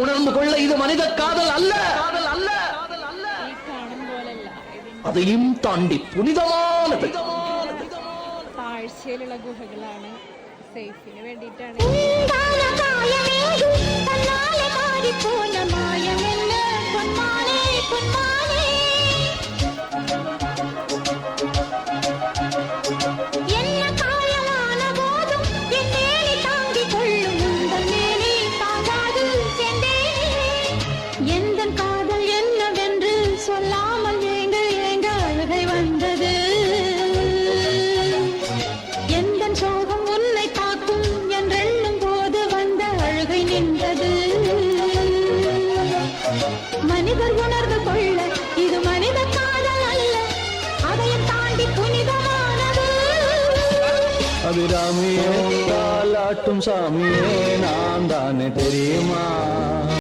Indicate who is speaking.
Speaker 1: உணர்ந்து கொள்ள இது மனித காதல் அல்ல, அதையும் தாண்டி புனிதமானது.
Speaker 2: താഴ്ചയിലുള്ള ഗുഹകളാണ്. സേഫിന് വേണ്ടിയിട്ടാണ്. மனிதர் உணர்ந்து கொள்ள இது மனித காதல் அல்ல, அதையும் தாண்டி புனிதமானது.
Speaker 1: அபிராமியே தாலாட்டும் சாமியே நான் தானே தெரியுமா?